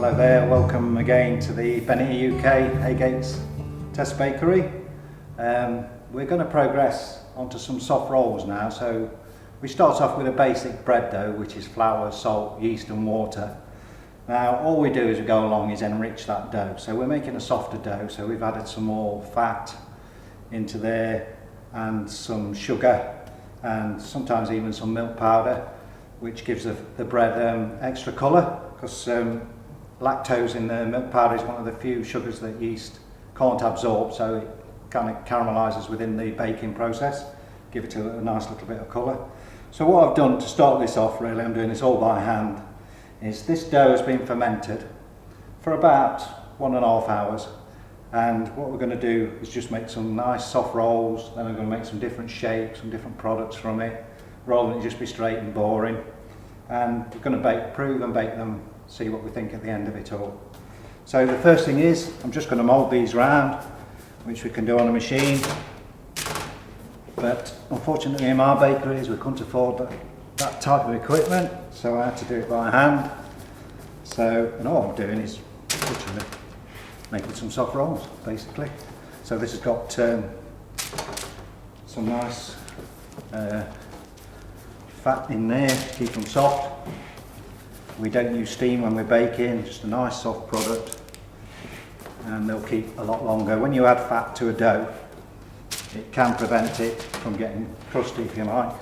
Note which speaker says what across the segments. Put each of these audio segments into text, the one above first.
Speaker 1: Hello there, welcome again to the Benny UK Haygates Test Bakery. We're going to progress onto some soft rolls now. So we start off with a basic bread dough, which is flour, salt, yeast and water. Now all we do as we go along is enrich that dough. So we're making a softer dough, so we've added some more fat into there and some sugar and sometimes even some milk powder, which gives the bread extra colour, because lactose in the milk powder is one of the few sugars that yeast can't absorb, so it kind of caramelises within the baking process, give it a nice little bit of colour. So what I've done to start this off, really, I'm doing this all by hand, is this dough has been fermented for about 1.5 hours, and what we're going to do is just make some nice soft rolls. Then I'm going to make some different shapes, some different products from it, rather than just be straight and boring. And we're going to prove and bake them, see what we think at the end of it all. So the first thing is, I'm just going to mould these round, which we can do on a machine. But unfortunately in our bakeries we couldn't afford that type of equipment, so I had to do it by hand. So, and all I'm doing is literally making some soft rolls, basically. So this has got some nice fat in there to keep them soft. We don't use steam when we're baking, just a nice soft product, and they'll keep a lot longer. When you add fat to a dough, it can prevent it from getting crusty, if you like,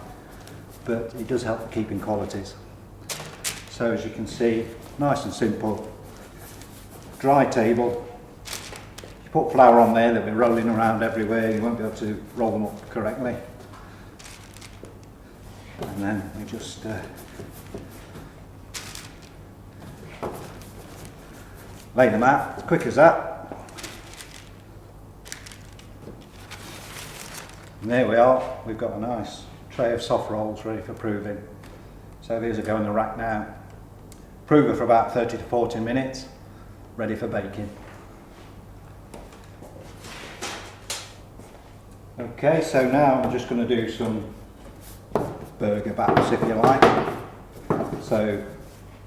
Speaker 1: but it does help keeping qualities. So as you can see, nice and simple, dry table. You put flour on there, they'll be rolling around everywhere, you won't be able to roll them up correctly. And then we just lay them out, as quick as that. And there we are, we've got a nice tray of soft rolls ready for proving. So these will go in the rack now. Prove it for about 30 to 40 minutes, ready for baking. Okay, so now I'm just going to do some burger baps, if you like. So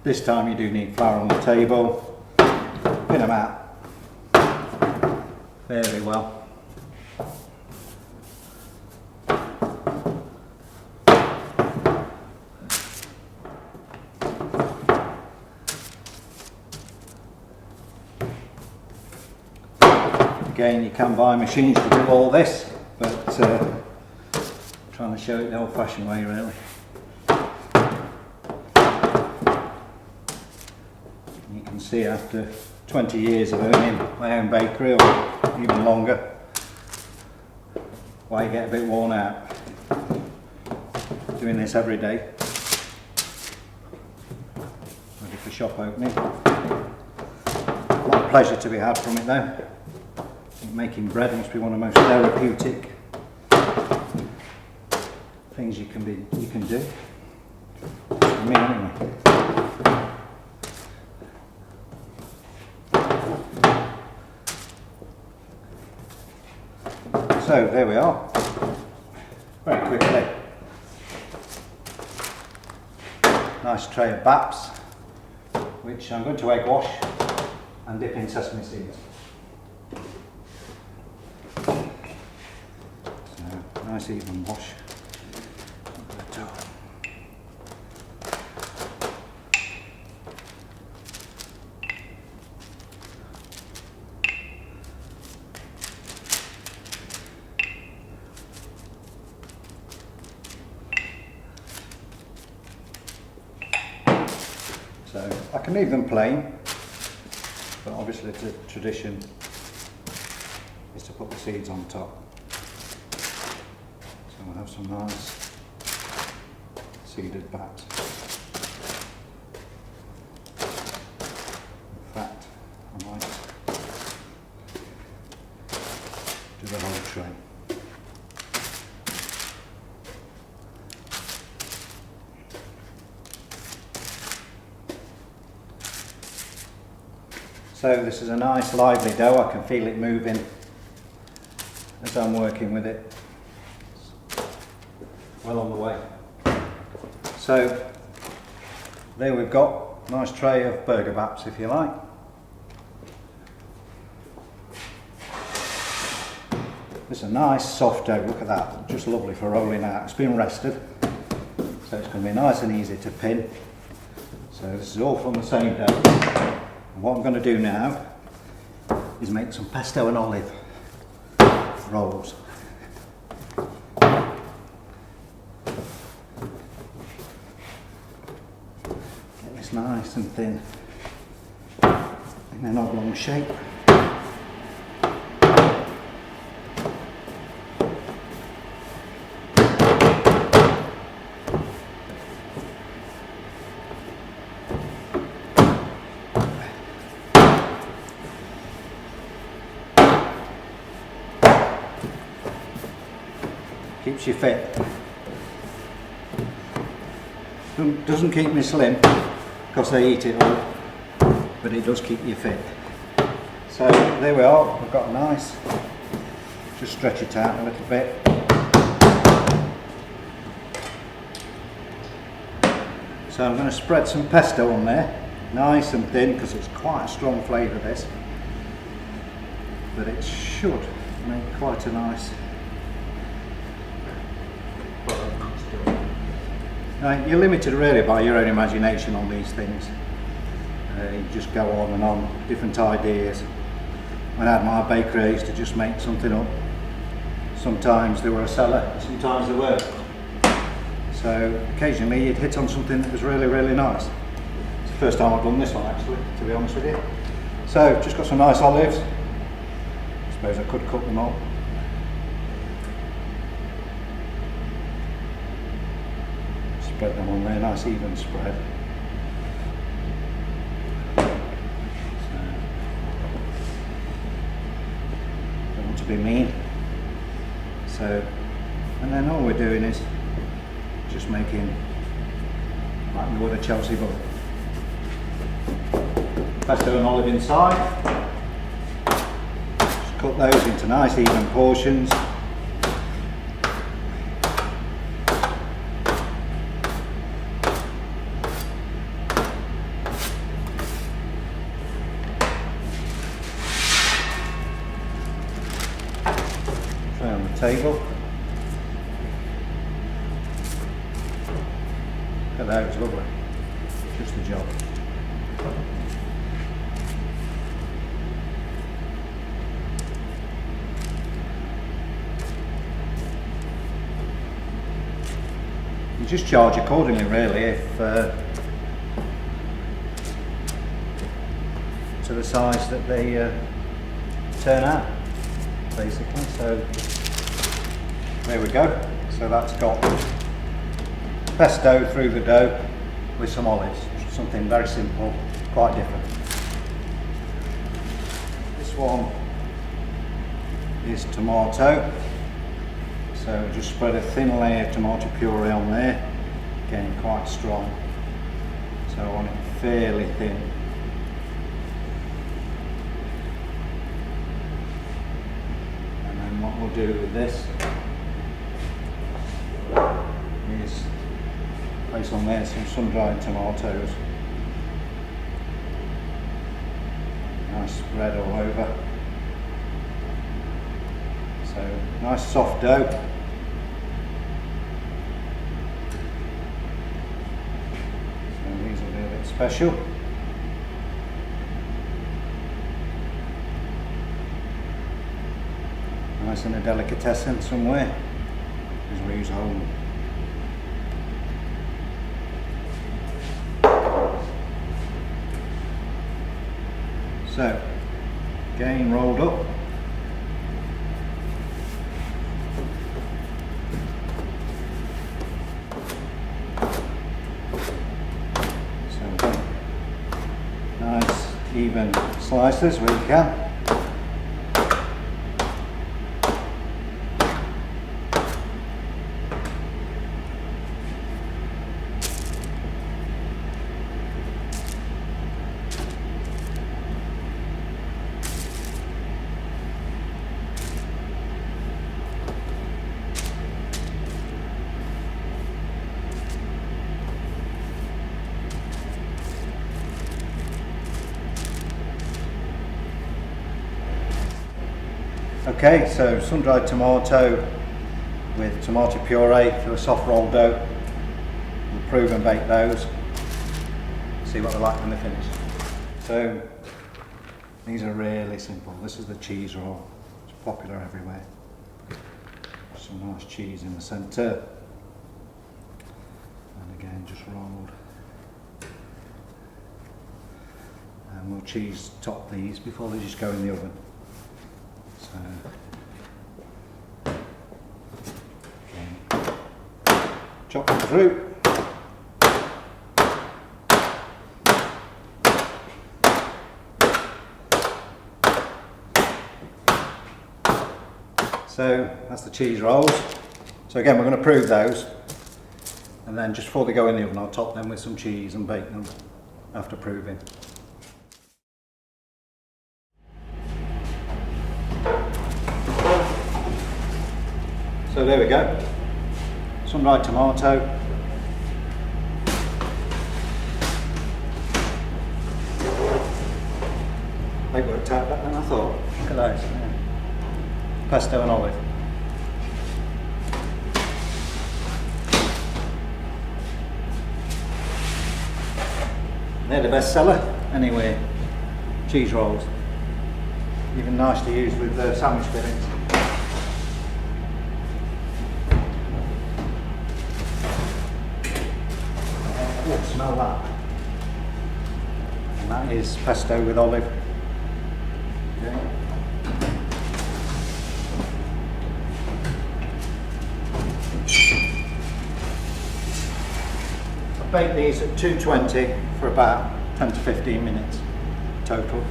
Speaker 1: this time you do need flour on the table, pin them out very well. Again, you can buy machines to do all this, but trying to show it the old-fashioned way, really. You can see after 20 years of owning my own bakery, or even longer, why you get a bit worn out doing this every day. Ready for shop opening. A lot of pleasure to be had from it though. Making bread must be one of the most therapeutic things you can do. For me anyway. So there we are. Very quickly. Nice tray of baps, which I'm going to egg wash and dip in sesame seeds. Nice even wash. So I can leave them plain, but obviously the tradition is to put the seeds on top. So we'll have some nice seeded baps. In fact, I might do the whole tray. So this is a nice lively dough, I can feel it moving as I'm working with it. Well on the way. So there we've got a nice tray of burger baps, if you like. It's a nice soft dough, look at that, just lovely for rolling out. It's been rested, so it's going to be nice and easy to pin. So this is all from the same dough. And what I'm going to do now is make some pesto and olive rolls. Get this nice and thin in an oblong shape. Keeps you fit. Doesn't keep me slim because they eat it all, but it does keep you fit. So there we are, we've got a nice, just stretch it out a little bit. So I'm going to spread some pesto on there, nice and thin, because it's quite a strong flavour this, but it should make quite a nice. You're limited really by your own imagination on these things. You just go on and on, different ideas. When I had my bakery, I used to just make something up. Sometimes they were a seller, sometimes they weren't. So occasionally you'd hit on something that was really, really nice. It's the first time I've done this one actually, to be honest with you. So just got some nice olives. I suppose I could cut them up. Spread them on there, nice even spread. So, don't want to be mean. So, and then all we're doing is just making like we would a Chelsea bun. Pesto and olive inside. Just cut those into nice even portions. On the table. Look at that, it's lovely. Just the job. You just charge accordingly really if to the size that they turn out basically. So there we go. So that's got pesto through the dough with some olives. Something very simple, quite different. This one is tomato. So just spread a thin layer of tomato puree on there. Again, quite strong. So I want it fairly thin. And then what we'll do with this is place on there some sun-dried tomatoes. Nice spread all over. So nice soft dough. So these will be a bit special. Nice in a delicatessen somewhere, because we use home. So, again rolled up. So, nice even slices where you can. Okay, so sun-dried tomato with tomato puree for a soft roll dough. We'll prove and bake those. See what they're like when they're finished. So these are really simple. This is the cheese roll. It's popular everywhere. Some nice cheese in the centre. And again, just rolled. And we'll cheese top these before they just go in the oven. So, again, chop them through. So that's the cheese rolls. So again, we're going to prove those, and then just before they go in the oven, I'll top them with some cheese and bake them after proving. So there we go, sun-dried tomato. They worked out better than I thought. Look at those. Yeah. Pesto and olive. They're the best seller anyway. Cheese rolls. Even nice to use with sandwich fillings. Oh, smell that. And that is pesto with olive. Okay. Bake these at 220 for about 10 to 15 minutes total.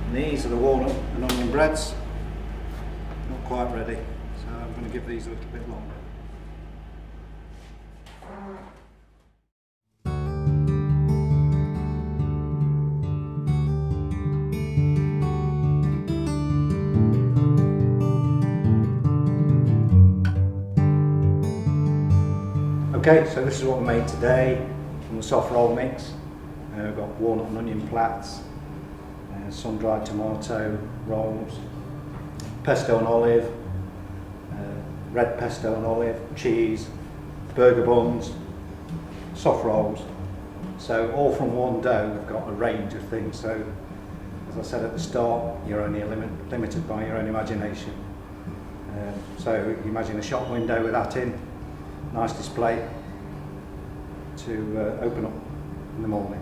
Speaker 1: And these are the walnut and onion breads. Not quite ready, so I'm going to give these a little bit longer. Okay, so this is what we made today from the soft roll mix. We've got walnut and onion plats, sun-dried tomato rolls, pesto and olive, red pesto and olive, cheese, burger buns, soft rolls. So all from one dough, we've got a range of things. So as I said at the start, you're only limited by your own imagination. So you imagine a shop window with that in. Nice display to open up in the morning.